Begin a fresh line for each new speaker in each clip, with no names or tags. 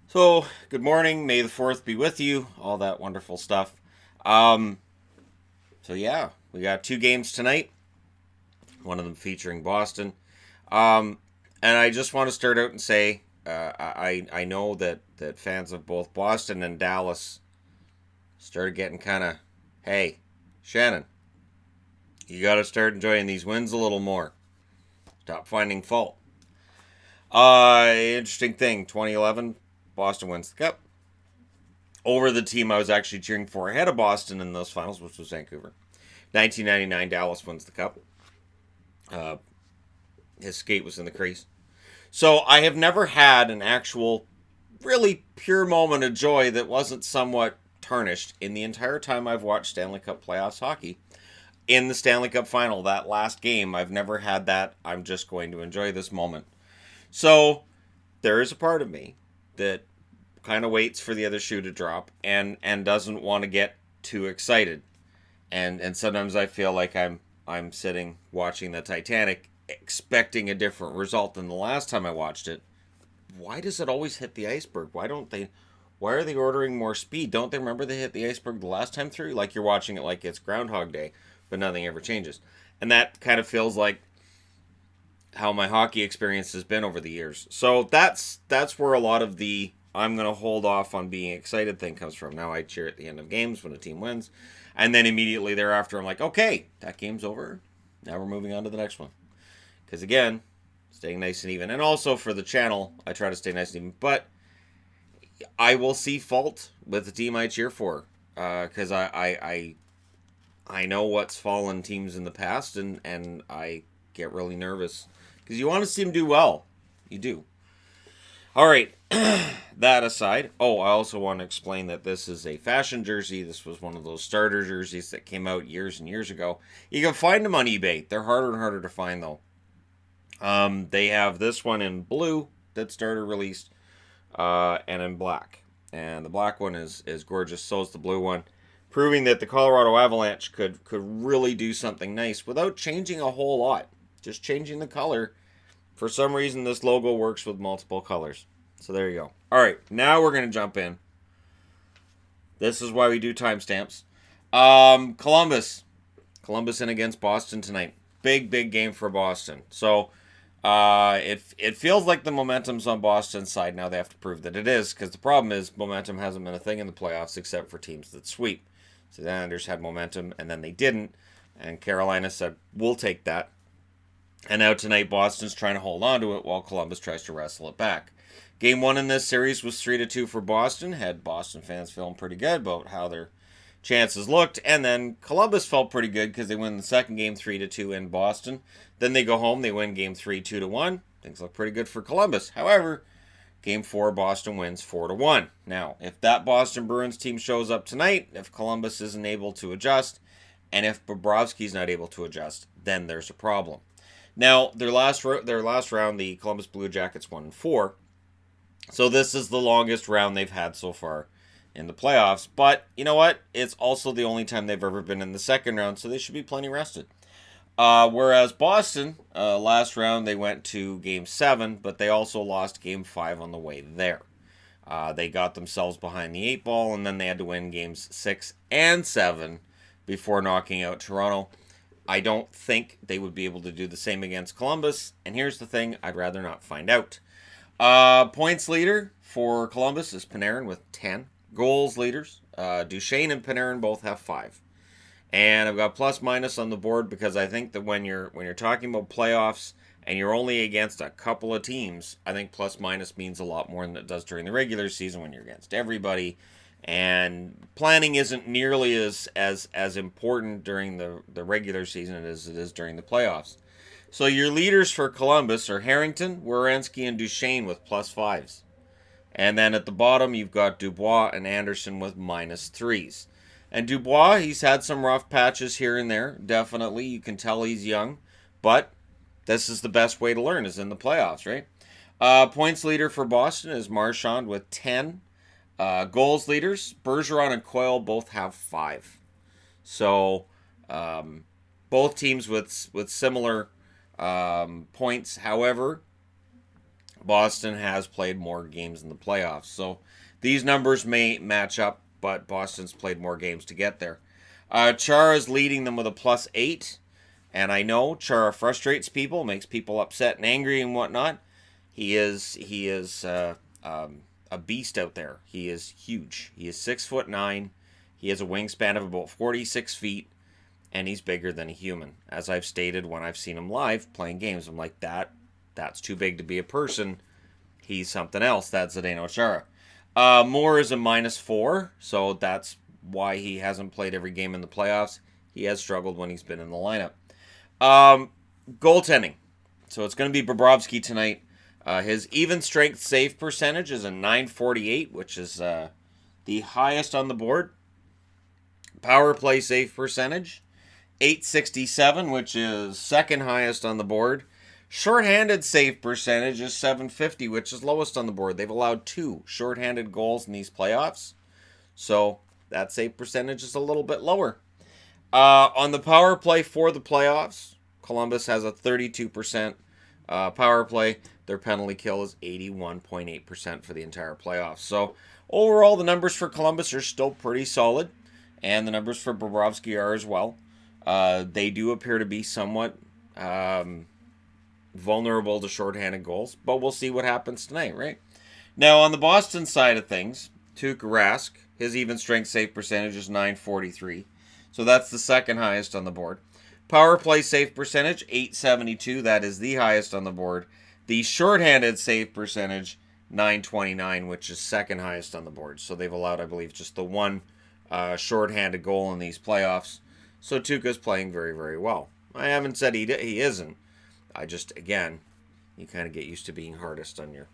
So, good morning. May the 4th be with you. All that wonderful stuff. Um, yeah, we got two games tonight, one of them featuring Boston. Um, and I just want to start out and say I know that fans of both Boston and Dallas started getting kind of, hey, Shannon, you got to start enjoying these wins a little more. Stop finding fault. Interesting thing 2011, Boston wins the Cup over the team I was actually cheering for ahead of Boston in those finals, which was Vancouver. 1999, Dallas wins the Cup. Uh, his skate was in the crease. So I have never had an actual, really pure moment of joy that wasn't somewhat tarnished in the entire time I've watched Stanley Cup playoffs hockey. In the Stanley Cup final, that last game, I've never had that. I'm just going to enjoy this moment. So there is a part of me that kind of waits for the other shoe to drop and doesn't want to get too excited. And sometimes I feel like I'm sitting watching the Titanic expecting a different result than the last time I watched it. Why does it always hit the iceberg? Why are they ordering more speed? Don't they remember they hit the iceberg the last time through? Like you're watching it like it's Groundhog Day, but nothing ever changes. And that kind of feels like how my hockey experience has been over the years. So that's where a lot of the I'm going to hold off on being excited thing comes from. Now I cheer at the end of games when a team wins. And then immediately thereafter, I'm like, okay, that game's over. Now we're moving on to the next one. Because again, staying nice and even. And also for the channel, I try to stay nice and even. But I will see fault with the team I cheer for. Because I know what's fallen teams in the past. And I get really nervous. Because you want to see them do well. You do. All right. That aside, I also want to explain that this is a fashion jersey. This was one of those starter jerseys that came out years and years ago. You can find them on eBay. They're harder and harder to find though. They have this one in blue that starter released, and in black. And the black one is gorgeous. So is the blue one, proving that the Colorado Avalanche could really do something nice without changing a whole lot. Just changing the color. For some reason, this logo works with multiple colors. So there you go. All right, now we're going to jump in. This is why we do timestamps. Columbus. Columbus in against Boston tonight. Big game for Boston. So it feels like the momentum's on Boston's side. Now they have to prove that it is, because the problem is momentum hasn't been a thing in the playoffs except for teams that sweep. So the Islanders had momentum, and then they didn't. And Carolina said, we'll take that. And now tonight, Boston's trying to hold on to it while Columbus tries to wrestle it back. Game one in this series was 3-2 for Boston. Had Boston fans feeling pretty good about how their chances looked. And then Columbus felt pretty good because they win the second game 3-2 in Boston. Then they go home, they win game 3 2-1. Things look pretty good for Columbus. However, game 4, Boston wins 4-1. Now, if that Boston Bruins team shows up tonight, if Columbus isn't able to adjust, and if Bobrovsky's not able to adjust, then there's a problem. Now, their last round, the Columbus Blue Jackets won 4. So this is the longest round they've had so far in the playoffs. But you know what? It's also the only time they've ever been in the second round, so they should be plenty rested. Whereas Boston, last round, they went to Game 7, but they also lost Game 5 on the way there. They got themselves behind the 8 ball, and then they had to win Games 6 and 7 before knocking out Toronto. I don't think they would be able to do the same against Columbus. And here's the thing, I'd rather not find out. Points leader for Columbus is Panarin with 10. Goals leaders, Duchesne and Panarin both have 5. And I've got plus minus on the board because I think that when you're talking about playoffs and you're only against a couple of teams, I think plus minus means a lot more than it does during the regular season when you're against everybody. And planning isn't nearly as important during the regular season as it is during the playoffs. So your leaders for Columbus are Harrington, Werenski, and Duchesne with plus 5s. And then at the bottom, you've got Dubois and Anderson with minus 3s. And Dubois, he's had some rough patches here and there. Definitely, you can tell he's young. But this is the best way to learn, is in the playoffs, right? Points leader for Boston is Marchand with 10. Goals leaders, Bergeron and Coyle both have 5. So both teams with similar points. However, Boston has played more games in the playoffs. So these numbers may match up, but Boston's played more games to get there. Chara's leading them with a +8. And I know Chara frustrates people, makes people upset and angry and whatnot. He is a beast out there. He is huge. He is 6'9". He has a wingspan of about 46 feet, and he's bigger than a human. As I've stated when I've seen him live playing games, I'm like, that's too big to be a person. He's something else. That's Zdeno Chara. Moore is a -4, so that's why he hasn't played every game in the playoffs. He has struggled when he's been in the lineup. Goaltending. So it's going to be Bobrovsky tonight. His even strength save percentage is a .948, which is the highest on the board. Power play save percentage, .867, which is second highest on the board. Shorthanded save percentage is .750, which is lowest on the board. They've allowed 2 shorthanded goals in these playoffs, so that save percentage is a little bit lower. On the power play for the playoffs, Columbus has a 32% power play. Their penalty kill is 81.8% for the entire playoffs. So overall, the numbers for Columbus are still pretty solid, and the numbers for Bobrovsky are as well. They do appear to be somewhat vulnerable to shorthanded goals, but we'll see what happens tonight, right? Now, on the Boston side of things, Tuukka Rask, his even strength save percentage is .943. So that's the second highest on the board. Power play save percentage, .872. That is the highest on the board. The shorthanded save percentage, .929, which is second highest on the board. So they've allowed, I believe, just the one shorthanded goal in these playoffs. So Tuukka's playing very, very well. I haven't said he isn't. I just, again, you kind of get used to being hardest on your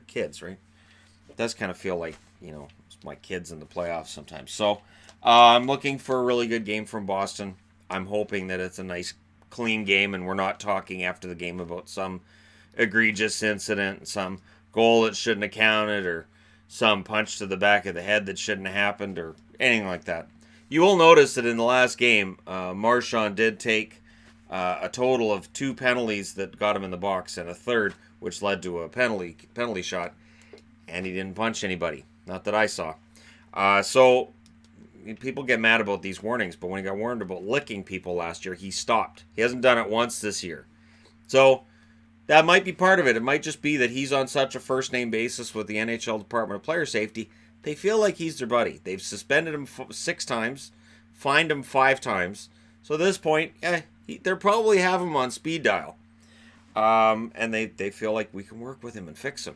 kids, right? It does kind of feel like, it's my kids in the playoffs sometimes. So I'm looking for a really good game from Boston. I'm hoping that it's a nice, clean game, and we're not talking after the game about some egregious incident, some goal that shouldn't have counted, or some punch to the back of the head that shouldn't have happened, or anything like that. You will notice that in the last game, Marchand did take a total of 2 penalties that got him in the box, and a third, which led to a penalty shot, and he didn't punch anybody. Not that I saw. So people get mad about these warnings, but when he got warned about licking people last year, he stopped. He hasn't done it once this year. So that might be part of it. It might just be that he's on such a first-name basis with the NHL Department of Player Safety, they feel like he's their buddy. They've suspended him 6 times, fined him 5 times. So at this point, they'll probably have him on speed dial. And they feel like we can work with him and fix him.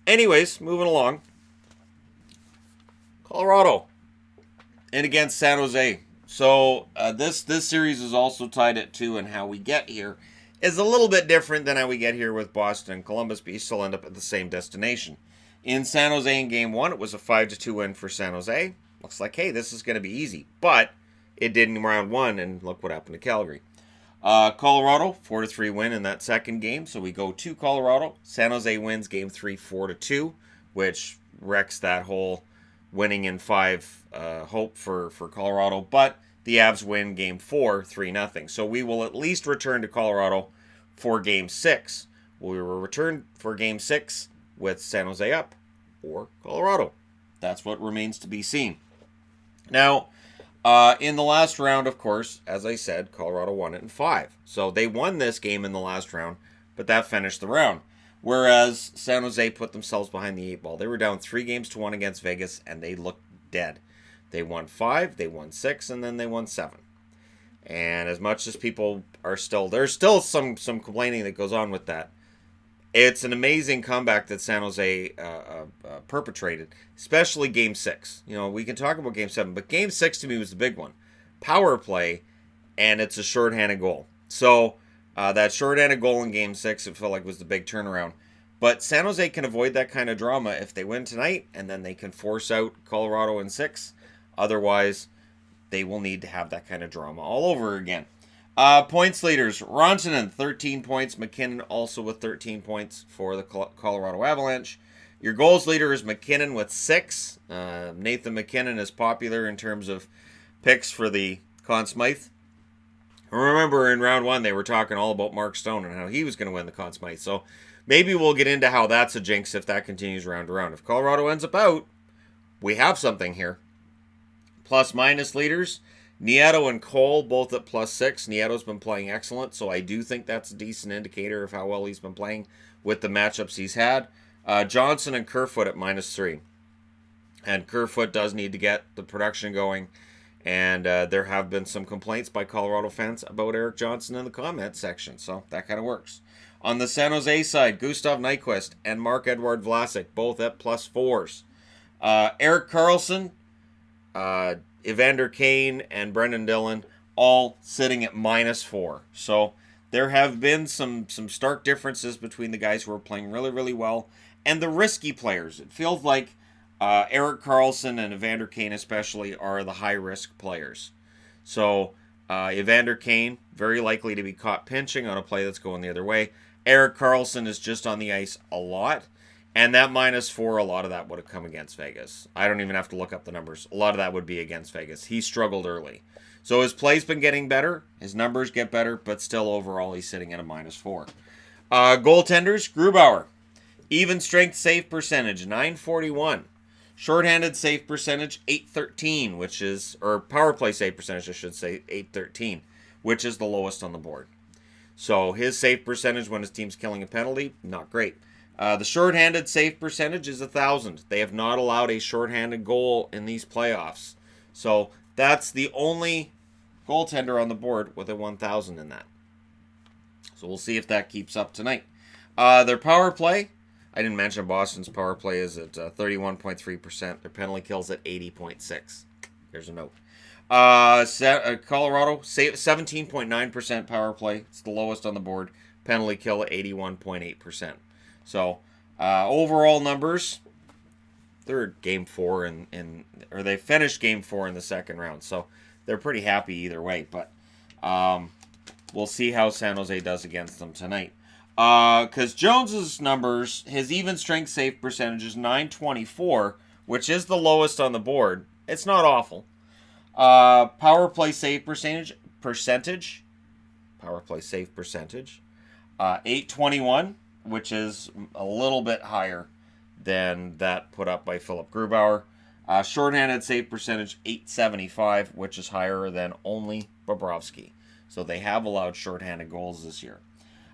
Anyways, moving along. Colorado and against San Jose. So this series is also tied at 2, and how we get here is a little bit different than how we get here with Boston and Columbus, but you still end up at the same destination. In San Jose in Game 1, it was a 5-2 win for San Jose. Looks like, hey, this is going to be easy. But it did in round 1, and look what happened to Calgary. Colorado, 4-3 win in that second game. So we go to Colorado. San Jose wins Game 3, 4-2, which wrecks that whole winning in 5 hope for Colorado. But the Avs win Game 4, 3-0. So we will at least return to Colorado for Game 6. We will return for Game 6 with San Jose up or Colorado. That's what remains to be seen. Now, in the last round, of course, as I said, Colorado won it in 5. So they won this game in the last round, but that finished the round. Whereas San Jose put themselves behind the 8 ball. They were down 3-1 against Vegas, and they looked dead. They won 5, they won 6, and then they won 7. And as much as people are there's still some complaining that goes on with that. It's an amazing comeback that San Jose perpetrated, especially Game 6. We can talk about Game 7, but Game 6 to me was the big one. Power play, and it's a shorthanded goal. So that shorthanded goal in Game 6, it felt like was the big turnaround. But San Jose can avoid that kind of drama if they win tonight, and then they can force out Colorado in 6. Otherwise, they will need to have that kind of drama all over again. Points leaders, Rantanen, 13 points. McKinnon also with 13 points for the Colorado Avalanche. Your goals leader is McKinnon with 6. Nathan McKinnon is popular in terms of picks for the Conn Smythe. Remember, in round 1, they were talking all about Mark Stone and how he was going to win the Conn Smythe. So maybe we'll get into how that's a jinx if that continues round to round. If Colorado ends up out, we have something here. Plus minus leaders, Nieto and Cole both at +6. Nieto's been playing excellent, so I do think that's a decent indicator of how well he's been playing with the matchups he's had. Johnson and Kerfoot at -3. And Kerfoot does need to get the production going. And there have been some complaints by Colorado fans about Eric Johnson in the comment section, so that kind of works. On the San Jose side, Gustav Nyquist and Marc-Edouard Vlasic, both at +4s. Erik Karlsson, Evander Kane, and Brendan Dillon, all sitting at -4. So there have been some stark differences between the guys who are playing really, really well and the risky players. It feels like Erik Karlsson and Evander Kane especially are the high-risk players. So Evander Kane, very likely to be caught pinching on a play that's going the other way. Erik Karlsson is just on the ice a lot. And that -4, a lot of that would have come against Vegas. I don't even have to look up the numbers. A lot of that would be against Vegas. He struggled early. So his play's been getting better. His numbers get better, but still overall he's sitting at a -4. Goaltenders, Grubauer. Even strength save percentage, 941. Shorthanded save percentage, 813, which is, or power play save percentage, I should say, 813, which is the lowest on the board. So his save percentage when his team's killing a penalty, not great. The shorthanded save percentage is 1,000. They have not allowed a shorthanded goal in these playoffs. So that's the only goaltender on the board with a 1,000 in that. So we'll see if that keeps up tonight. Their power play, I didn't mention Boston's power play is at 31.3%. Their penalty kills at 80.6. There's a note. Colorado, 17.9% power play. It's the lowest on the board. Penalty kill at 81.8%. So, overall numbers, they're game 4 or they finished game 4 in the second round. So, they're pretty happy either way. But we'll see how San Jose does against them tonight. Because Jones's numbers, his even strength save percentage is 924, which is the lowest on the board. It's not awful. Power play save percentage, power play save percentage, 821. Which is a little bit higher than that put up by Philip Grubauer. Shorthanded save percentage, 875, which is higher than only Bobrovsky. So they have allowed shorthanded goals this year.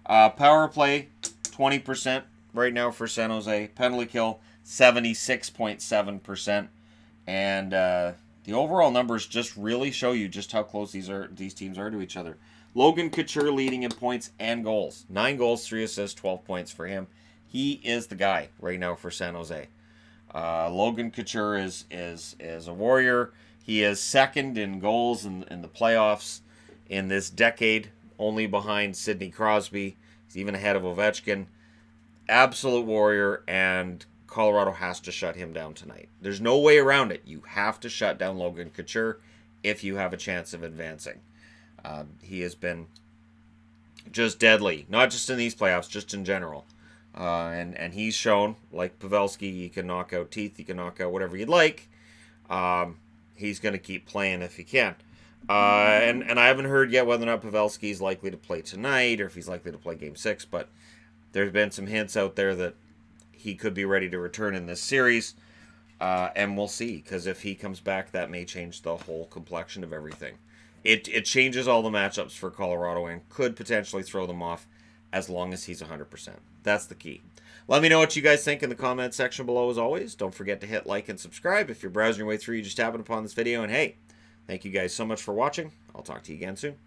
Power play, 20% right now for San Jose. Penalty kill, 76.7%. And the overall numbers just really show you just how close these teams are to each other. Logan Couture leading in points and goals. 9 goals, 3 assists, 12 points for him. He is the guy right now for San Jose. Logan Couture is a warrior. He is second in goals in the playoffs in this decade, only behind Sidney Crosby. He's even ahead of Ovechkin. Absolute warrior, and Colorado has to shut him down tonight. There's no way around it. You have to shut down Logan Couture if you have a chance of advancing. He has been just deadly, not just in these playoffs, just in general. And he's shown, like Pavelski, he can knock out teeth, he can knock out whatever you'd like. He's going to keep playing if he can. And I haven't heard yet whether or not Pavelski is likely to play tonight or if he's likely to play Game 6, but there's been some hints out there that he could be ready to return in this series. And we'll see, because if he comes back, that may change the whole complexion of everything. It changes all the matchups for Colorado and could potentially throw them off as long as he's 100%. That's the key. Let me know what you guys think in the comment section below as always. Don't forget to hit like and subscribe. If you're browsing your way through, you just happened upon this video. And hey, thank you guys so much for watching. I'll talk to you again soon.